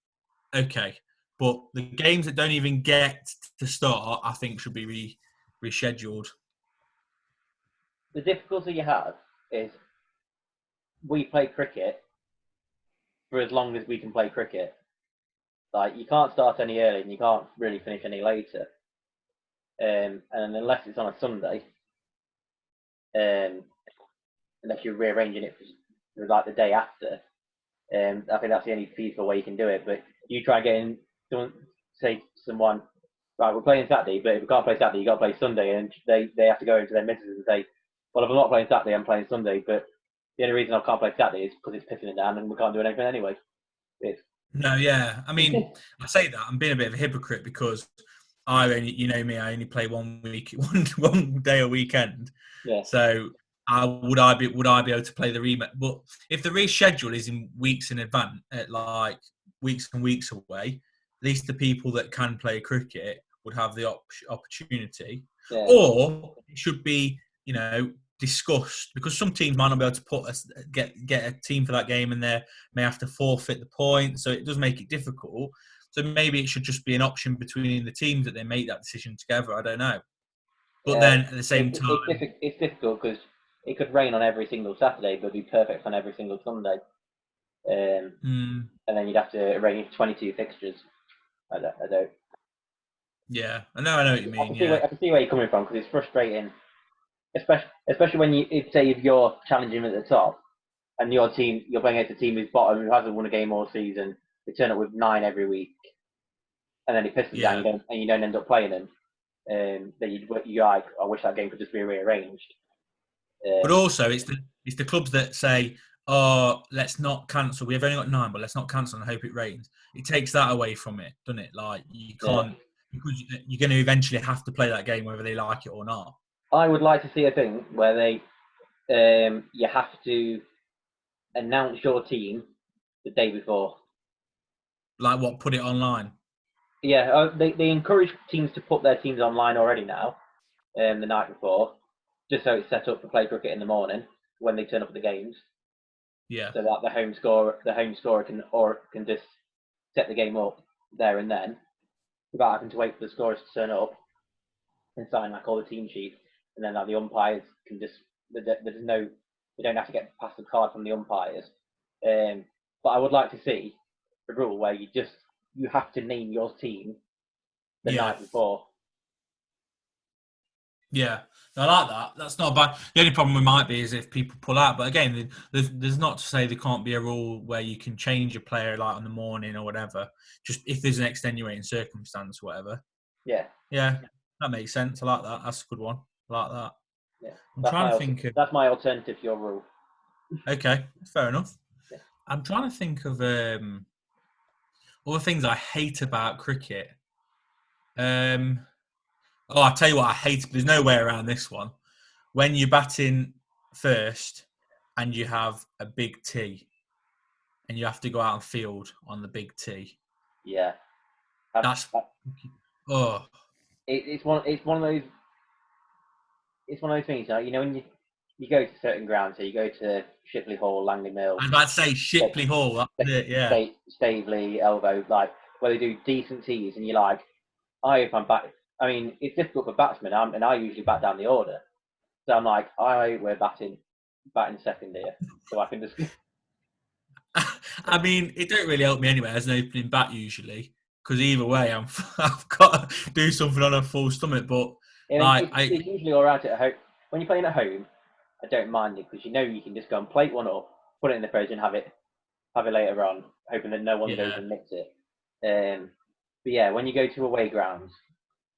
okay. But the games that don't even get to start, I think should be rescheduled. The difficulty you have is we play cricket for as long as we can play cricket. Like, you can't start any early and you can't really finish any later. And unless it's on a Sunday, unless you're rearranging it for like the day after, I think that's the only feasible way you can do it. But you try and get in, say to someone, right, we're playing Saturday, but if we can't play Saturday, you got to play Sunday, and they have to go into their missus and say, well, if I'm not playing Saturday, I'm playing Sunday, but the only reason I can't play Saturday is because it's pissing it down and we can't do anything anyway. It's, No, yeah. I mean, I say that I'm being a bit of a hypocrite because I only, you know me, I only play one week, one day a weekend. yeah, So would I be able to play the rematch? But if the reschedule is in weeks in advance, like weeks and weeks away, at least the people that can play cricket would have the opportunity. yeah, Or it should be, discussed because some teams might not be able to get a team for that game, and they may have to forfeit the point. So it does make it difficult. So maybe it should just be an option between the teams that they make that decision together. I don't know. But yeah. then at the same time, It's difficult because it could rain on every single Saturday, but be perfect on every single Sunday. hmm, And then you'd have to arrange 22 fixtures. I don't. yeah, I know what you mean. Yeah, I can see where you're coming from because it's frustrating, especially when say if you're challenging at the top and you're playing against a team who's bottom who hasn't won a game all season. They turn up with 9 every week, and then it pisses yeah. down. You don't end up playing them. Then you're like, I wish that game could just be rearranged. But Um, also, it's the clubs that say, "Oh, let's not cancel. We've only got 9, but let's not cancel and hope it rains." It takes that away from it, doesn't it? Like you yeah. can't because you're going to eventually have to play that game whether they like it or not. I would like to see a thing where you have to announce your team the day before. Like what? Put it online. Yeah, they encourage teams to put their teams online already now, the night before, just so it's set up for play cricket in the morning when they turn up at the games, Yeah, so that the home scorer can just set the game up there and then, without having to wait for the scorers to turn up and sign like all the team sheets, and then like, the umpires can just there's no they don't have to get past the card from the umpires. But I would like to see a rule where you have to name your team the yeah, night before. yeah. I like that. That's not bad. The only problem we might be is if people pull out. But again, there's not to say there can't be a rule where you can change a player like on the morning or whatever. Just if there's an extenuating circumstance, or whatever. Yeah, Yeah, that makes sense. I like that. That's a good one. I like that. yeah. I'm trying to think of. That's my alternative to your rule. Okay, fair enough. Yeah. I'm trying to think of all the things I hate about cricket. I'll tell you what I hate. There's no way around this one. When you're batting first and you have a big tee and you have to go out and field on the big tee. Yeah, I've, That's oh it's one of those things. Like, when you go to certain grounds, so you go to Shipley Hall, Langley Mill, I was about to say Shipley Hall. That's it. Yeah. Staveley, Elbow, like where they do decent tees, and you're like, if I'm back. I mean, it's difficult for batsmen, and I usually bat down the order. So I'm like, we're batting second here, so I can just. I mean, it don't really help me anyway as an opening bat usually, because either way, I've got to do something on a full stomach. But like, It's usually all right at home. When you're playing at home, I don't mind it because you can just go and plate one up, put it in the fridge, and have it later on, hoping that no one goes yeah, and nicks it. But yeah, when you go to away grounds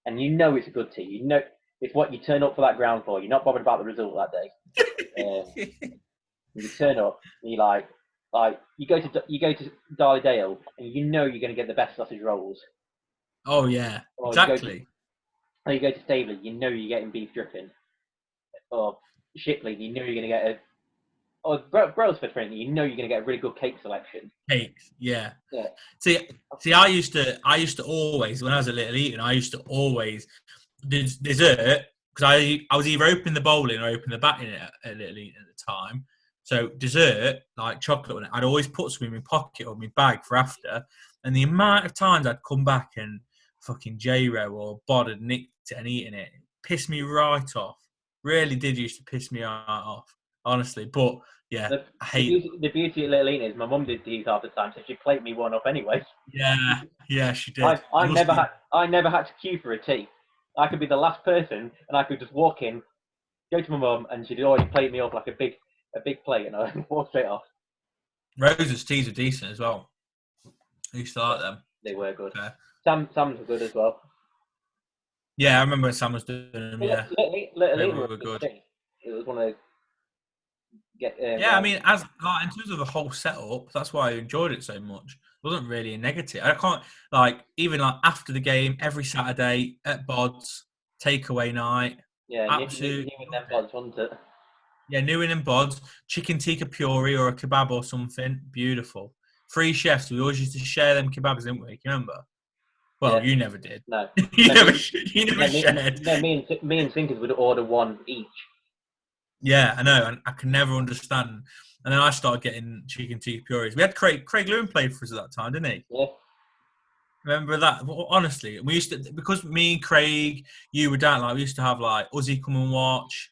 and it's a good tee, it's what you turn up for that ground for. You're not bothered about the result that day. You turn up and you're like you go to Darley Dale and you're going to get the best sausage rolls. oh yeah, Or exactly. you go to Staveley, you're getting beef dripping. Or Shipley, you're going to get Brailsford, for instance, you're going to get a really good cake selection. Cakes, yeah. Yeah. See, I used to always, when I was a little eating, I used to always dessert because I was either opening the bowling or opening the batting at Little Eaton at the time. So dessert, like chocolate, I'd always put some in my pocket or my bag for after. And the amount of times I'd come back and fucking J-Row or Bod had nicked it and eaten it, pissed me right off. Really did used to piss me right off, honestly. But yeah, I hate. The beauty of Little Eaton is my mum did these half the time, so she plate me one up anyway. Yeah, she did. I never had to queue for a tea. I could be the last person, and I could just walk in, go to my mum, and she'd already plate me up like a big plate, and I walk straight off. Rose's teas are decent as well. I used to like them. They were good. Okay. Sam's were good as well. Yeah, I remember when Sam was doing them. Yeah, Little they Eaton were was good. It was one of those. Yeah, I mean, as like, in terms of the whole setup, that's why I enjoyed it so much. It wasn't really a negative. I can't even after the game every Saturday at Bods takeaway night. Yeah, Absolutely new in them loved it. pods, wasn't it? Yeah, new in Bods, chicken tikka puri or a kebab or something. Beautiful. Free chefs. We always used to share them kebabs, didn't we? You remember? Well, Yeah. you never did. No. you No, never. me, You never shared. me and Sinkers would order one each. Yeah, I know, and I can never understand. And then I started getting chicken tikka puris. We had Craig Lewin played for us at that time, didn't he? Yeah. Remember that? Well, honestly, we used to because me, Craig, you were down. Like we used to have like Uzi come and watch,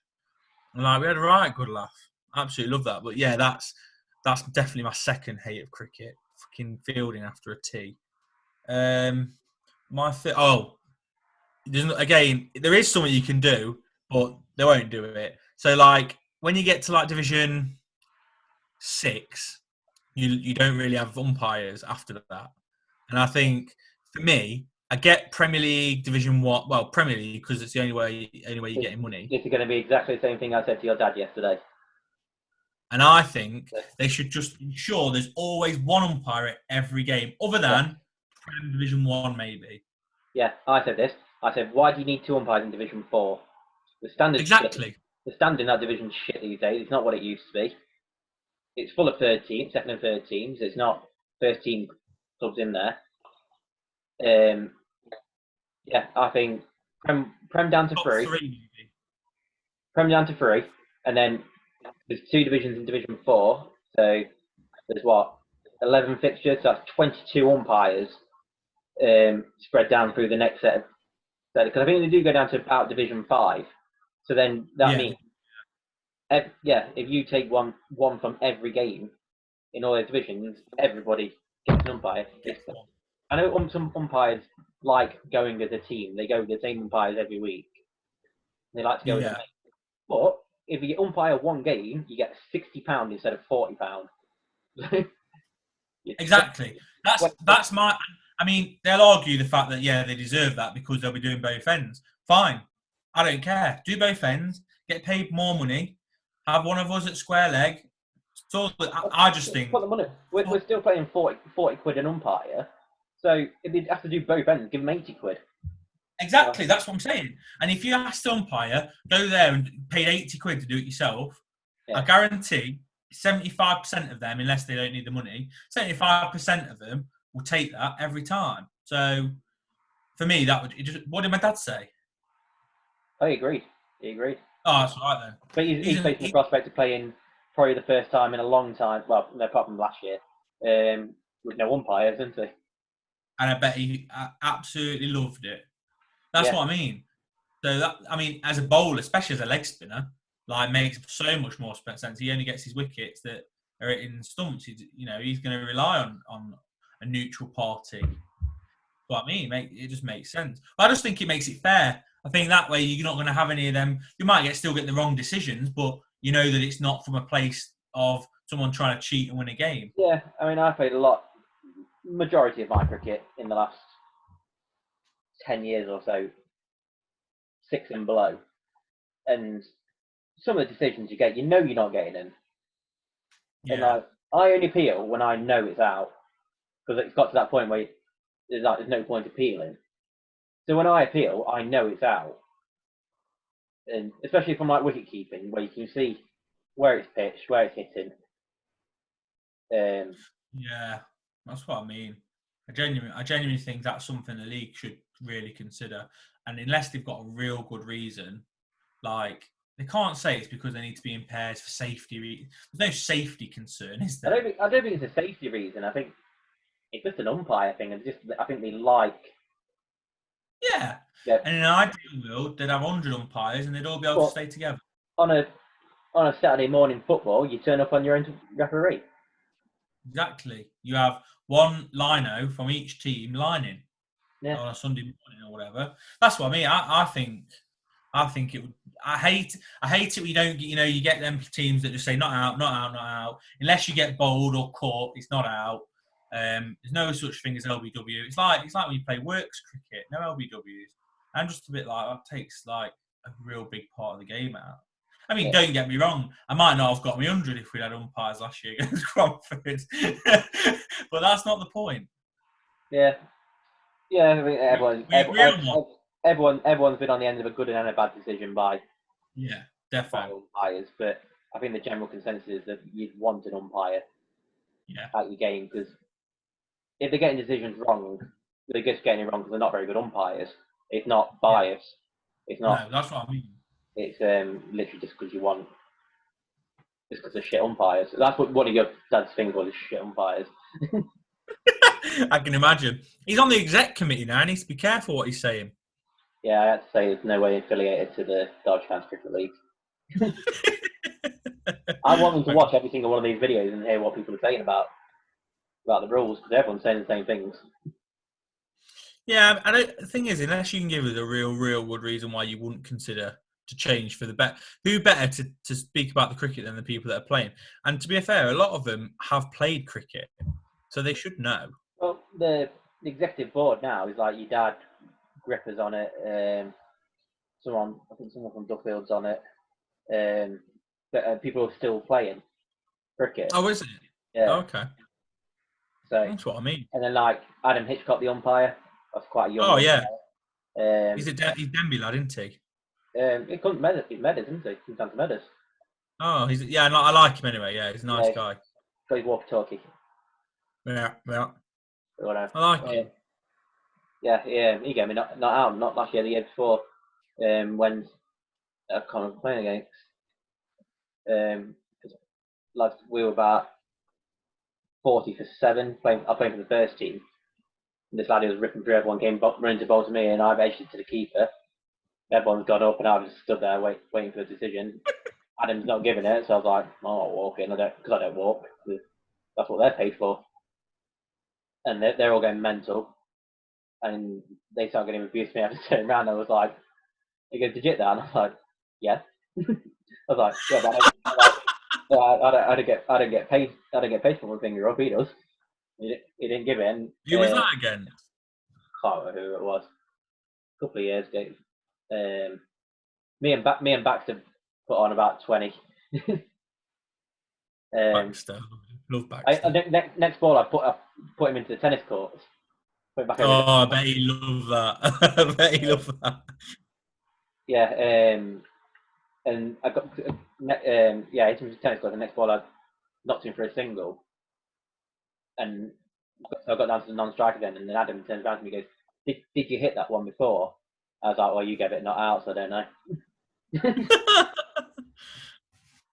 and like we had a right good laugh. Absolutely love that. But yeah, that's definitely my second hate of cricket. Fucking fielding after a tee. Again, there is something you can do, but they won't do it. So like when you get to like Division 6, you don't really have umpires after that. And I think for me, I get Premier League Division 1, well, Premier League because it's the only way you're getting money. This is going to be exactly the same thing I said to your dad yesterday. And I think they should just ensure there's always one umpire at every game, other than Premier Division 1 maybe. Yeah, I said this. I said, why do you need 2 umpires in Division 4? The standard Exactly. Shit. The standard in that division shit these days. It's not what it used to be. It's full of second and third teams. It's not first team clubs in there. Yeah, I think Prem down to 3. Prem down to 3, and then there's 2 divisions in Division 4. So there's 11 fixtures. So that's 22 umpires spread down through the next set. Because I think they do go down to about Division 5. So then that means, if you take one from every game in all those divisions, everybody gets an umpire. I know some umpires like going as a team. They go with the same umpires every week. They like to go with them. But if you umpire one game, you get £60 instead of £40. Exactly. That's my. I mean, they'll argue the fact that they deserve that because they'll be doing both ends. Fine, I don't care. Do both ends, get paid more money, have one of us at square leg. So I just think we're still paying 40 quid an umpire. So if they have to do both ends, give them 80 quid. Exactly, that's what I'm saying. And if you ask the umpire, go there and pay 80 quid to do it yourself, I guarantee 75% of them, unless they don't need the money, 75% of them will take that every time. So for me, what did my dad say? Oh, he agreed. Oh, that's right then. But he's facing the prospect of playing probably the first time in a long time. Well, no, apart from last year, with no umpires, isn't he? And I bet he absolutely loved it. That's what I mean. So as a bowler, especially as a leg spinner, makes so much more sense. He only gets his wickets that are in stumps. He's going to rely on a neutral party. But it just makes sense. But I just think it makes it fair. I think that way you're not going to have any of them. You might still get the wrong decisions, but you know that it's not from a place of someone trying to cheat and win a game. Yeah, I played majority of my cricket in the last 10 years or so, 6 and below. And some of the decisions you get, you're not getting them. Yeah. And I only appeal when I know it's out, because it's got to that point where there's no point appealing. So when I appeal, I know it's out. And especially from wicket keeping, where you can see where it's pitched, where it's hitting. Yeah, that's what I mean. I genuinely think that's something the league should really consider. And unless they've got a real good reason, they can't say it's because they need to be in pairs for safety. There's no safety concern, is there? I don't think it's a safety reason. I think it's just an umpire thing, and I think they like. Yeah. And in an ideal world, they'd have 100 umpires, and they'd all be able to stay together. On a Saturday morning football, you turn up on your own referee. Exactly. You have one lino from each team lining on a Sunday morning or whatever. That's what I mean. I think it would. I hate it when you don't. You get them teams that just say not out, not out, not out. Unless you get bowled or caught, it's not out. There's no such thing as LBW. It's like when you play works cricket, no LBWs. I'm just a bit that takes a real big part of the game out. I mean, Yeah. don't get me wrong. I might not have got me 100 if we'd had umpires last year against Cromford. But that's not the point. Yeah. Yeah, I mean, We agree on one. everyone's been on the end of a good and a bad decision by Yeah, by defo. umpires, but I think the general consensus is that you'd want an umpire Yeah. at your game because if they're getting decisions wrong, they're just getting it wrong because they're not very good umpires. It's not bias. It's No, not. that's what I mean. It's literally just because you want, just because of shit umpires. That's what one of your dad's things was, shit umpires. I can imagine. He's on the exec committee now. He needs to be careful what he's saying. Yeah, I had to say there's no way affiliated to the Derbyshire County Cricket League. I want them to watch every single one of these videos and hear what people are saying about the rules because everyone's saying the same things. Yeah, the thing is, unless you can give us a real good reason why you wouldn't consider to change for the bet, who better to speak about the cricket than the people that are playing? And to be fair, a lot of them have played cricket, so they should know. Well, the executive board now is like your dad, Gripper's on it. I think someone from Duffield's on it. But people are still playing cricket. Oh, is it? Yeah. Oh, okay. So That's what I mean. and then like Adam Hitchcock, the umpire, that's quite a young. Oh, yeah. Umpire. He's Denby lad, isn't he? It couldn't Meadows, he's Meadows, isn't he? He's down to Meadows. Oh, I like him anyway. Yeah, he's a nice guy. Got his walkie-talkie. Yeah. Whatever. I like him. Yeah, he gave me not out, not last year, the year before. When I can't remember playing against. Like we were about 40 for 7. I played for the first team. And this lad who was ripping through everyone came running to bowl to me, and I've edged to the keeper. Everyone's gone up, and I just stood there waiting for a decision. Adam's not giving it, so I was like, "Oh, I'll walk in." Because I don't walk. That's what they're paid for. And they're all going mental, and they start getting abused to me. I just turned around, and I was like, "He goes, did you hit that?" And I was like, "Yeah." I was like, "Yeah, but I don't get paid. I don't get paid for one finger up. He does. He didn't give it." And, Who was that again? Can't remember who it was. A couple of years ago. Me and Baxter put on about 20. Baxter. Love Baxter. Next ball, I put him into the tennis courts. I bet he loved that. I bet he loved that. Yeah, and I got hit him into the tennis court. The next ball, I knocked him for a single, and so I got down to the non-strike again. And then Adam turns around to me and goes, "Did you hit that one before?" I was like, "Well, you gave it not out, so I don't know."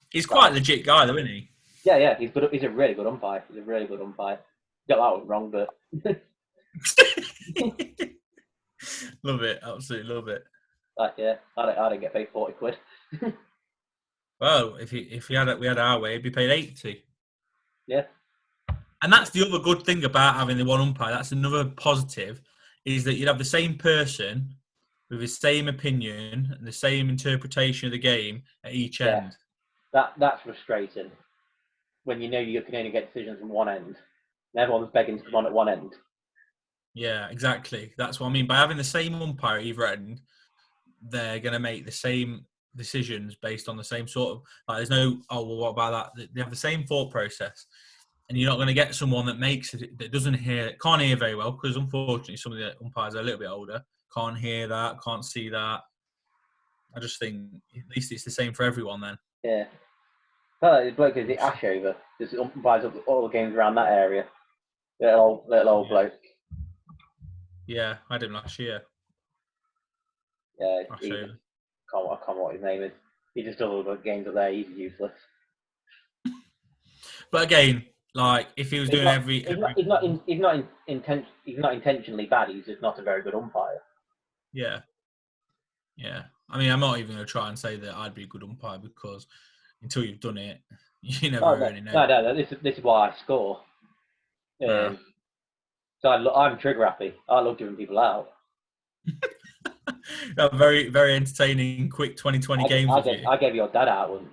He's quite a legit guy, though, isn't he? Yeah, he's good. He's a really good umpire. Got that one wrong, but love it, absolutely love it. like, yeah, I don't get paid 40 quid. Well, if we had it our way, he'd be paid 80. Yeah. And that's the other good thing about having the one umpire. That's another positive, is that you'd have the same person with the same opinion and the same interpretation of the game at each end. That's frustrating when you know you can only get decisions from one end, and everyone's begging to come on at one end. Yeah, exactly. That's what I mean. By having the same umpire at either end, they're going to make the same decisions based on the same sort of, like, there's no, oh, well, what about that? They have the same thought process. And you're not going to get someone that can't hear very well, because unfortunately some of the umpires are a little bit older, can't hear that, can't see that. I just think at least it's the same for everyone then. Yeah. The bloke is the Ashover. Just umpires up all the games around that area. Little old bloke. Yeah, I did him last year. Yeah, I can't remember what his name is. He just does all the games up there. He's useless. But again, like, if he was doing he's not intentionally bad. He's just not a very good umpire. Yeah. I mean, I'm not even going to try and say that I'd be a good umpire, because until you've done it, you never really know. No. This is why I score. So I'm trigger happy. I love giving people out. Very, very entertaining, quick 2020 games of you. I gave your dad out once.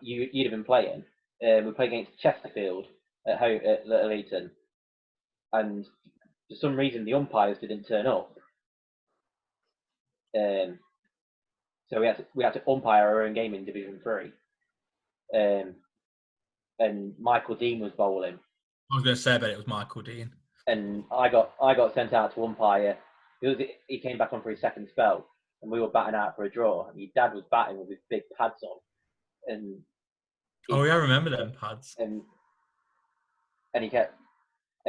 You'd have been playing. We played against Chesterfield at home at Little Eton, and for some reason the umpires didn't turn up. So we had to umpire our own game in Division 3. And Michael Dean was bowling. I was going to say about it was Michael Dean. And I got sent out to umpire. He came back on for his second spell, and we were batting out for a draw. And his dad was batting with his big pads on, and I remember them pads. And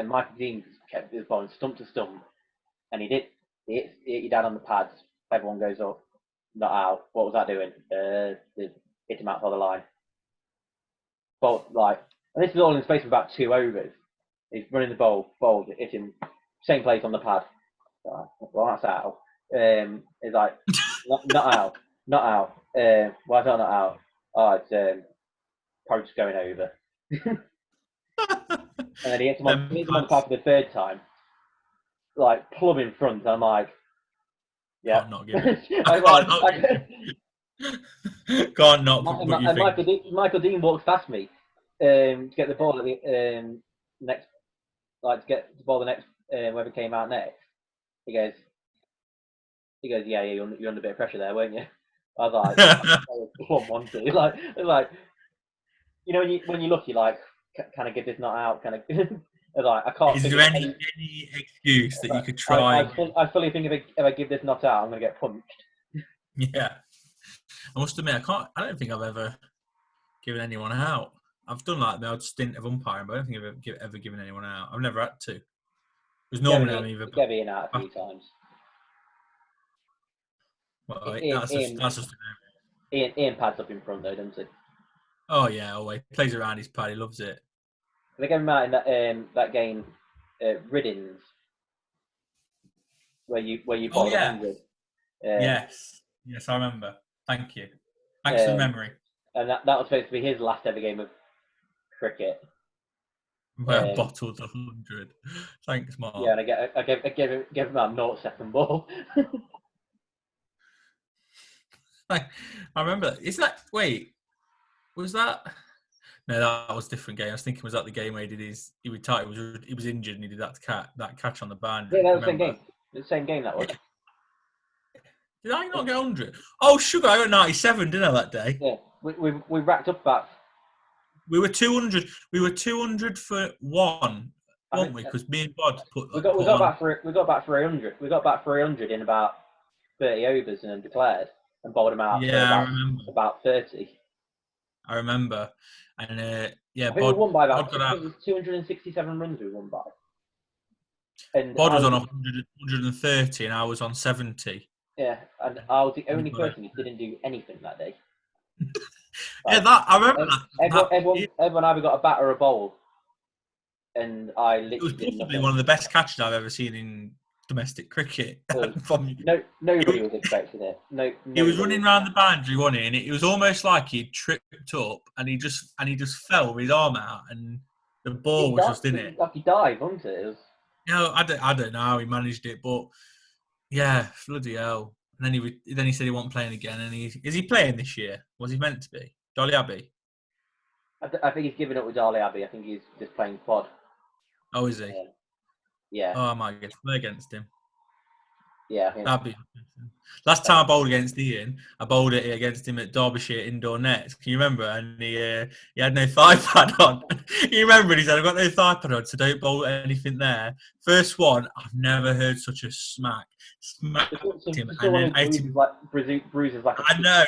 Michael Dean kept his ball stump to stump, and he hit your dad on the pads. Everyone goes up, not out. What was that doing? They hit him out for the line. But and this is all in the space of about 2 overs. He's running the ball, hit him, same place on the pad. Well, that's out. It's like, not out. Why is that not out? Oh, it's probably just going over. And then he hits him on the pad for the third time, like plumb in front. I'm like, yeah. Can't not give it. Can't not. Michael Dean walks past me to get the ball at the next, to get the ball the next whoever came out next. He goes, yeah, you're under a bit of pressure there, weren't you? I was like, plumb onto. It's like, you know, when you look, you're like, can I give this not out? Can I? Like, I can't. Is there any excuse that you could try? I fully think if I give this not out, I'm going to get punched. Yeah, I must admit, I don't think I've ever given anyone out. I've done like the odd stint of umpiring, but I don't think I've ever given anyone out. I've never had to. Because normally I'm either Kevin out a few times. Well, that's just Ian pads up in front though, doesn't he? Oh yeah, always plays around his pad. He loves it. They gave him out in that game, Riddins, where you bowled 100. Yes, I remember. Thank you. Thanks for the memory. And that was supposed to be his last ever game of cricket. Well, bottled 100. Thanks, Mark. Yeah, and I gave him that 0-second ball. I remember. Was that? No, that was a different game. I was thinking, was that the game where he retired? He was injured and he did that catch on the boundary. Yeah, that was the same game. The same game that was. Did I not get 100? Oh, sugar! I got 97, didn't I, that day? Yeah, we racked up about. We were 200. We were 200 for one, weren't we? Because me and Bod put. We got about 300. We got about 300 in about 30 overs and declared and bowled them out. Yeah, I remember. About 30. I remember, and I think we won by about 267 runs. We won by. And Bod was on 130, and I was on 70. Yeah, and I was the only person who didn't do anything that day. I remember that. Everyone either got a bat or a bowl, and I literally. It was probably one of the best catches I've ever seen in domestic cricket. Nobody was expecting it. He was running around the boundary, wasn't he? And it was almost like he tripped up and he just fell with his arm out, and the ball was just in it. Like he dived, wasn't it? I don't know how he managed it, but yeah, bloody hell. And then he said he wasn't playing again. And is he playing this year? Was he meant to be? Dolly Abbey? I think he's given up with Dolly Abbey. I think he's just playing quad. Oh, is he? Yeah. Oh, I might get to play against him. Yeah. That'd be last time I bowled against Ian, I bowled it against him at Derbyshire indoor nets. Can you remember? And he had no thigh pad on. You remember? And he said, "I've got no thigh pad on, so don't bowl anything there." First one, I've never heard such a smack. Smacked him, and then I hit him. Bruises like. I know.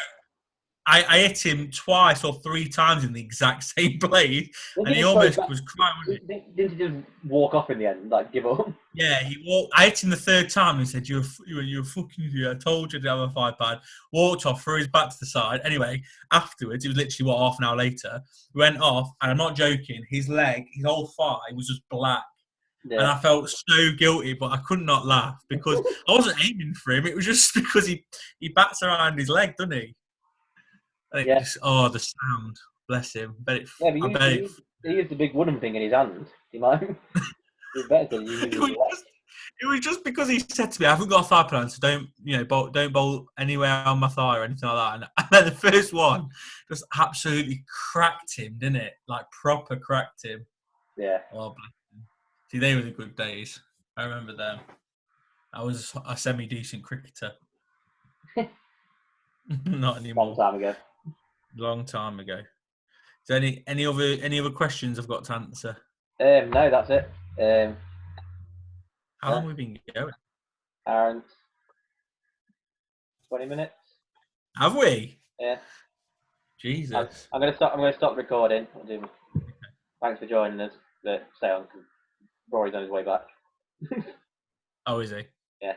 I hit him twice or 3 times in the exact same place, and he almost was crying. Didn't he just walk off in the end, like give up? Yeah, he walked. I hit him the 3rd time and said, "You're a fucking idiot. I told you to have a thigh pad." Walked off, threw his back to the side. Anyway, afterwards, it was literally half an hour later. We went off, and I'm not joking. His whole thigh was just black. Yeah. And I felt so guilty, but I could not laugh because I wasn't aiming for him. It was just because he bats around his leg, doesn't he? Yeah. The sound. Bless him. He used the big wooden thing in his hand. You mind? It was just because he said to me, "I haven't got a thigh pad, so don't bowl anywhere on my thigh or anything like that." And then the first one just absolutely cracked him, didn't it? Like proper cracked him. Yeah. Oh, bless him. See, they were the good days. I remember them. I was a semi-decent cricketer. Not anymore. Long time ago. Long time ago. So any other questions I've got to answer? No, that's it. How long have we been going? Hour and 20 minutes. Have we? Yeah. Jesus. I'm gonna stop recording. Thanks for joining us. But stay on. Rory's on his way back. Oh, is he? Yeah.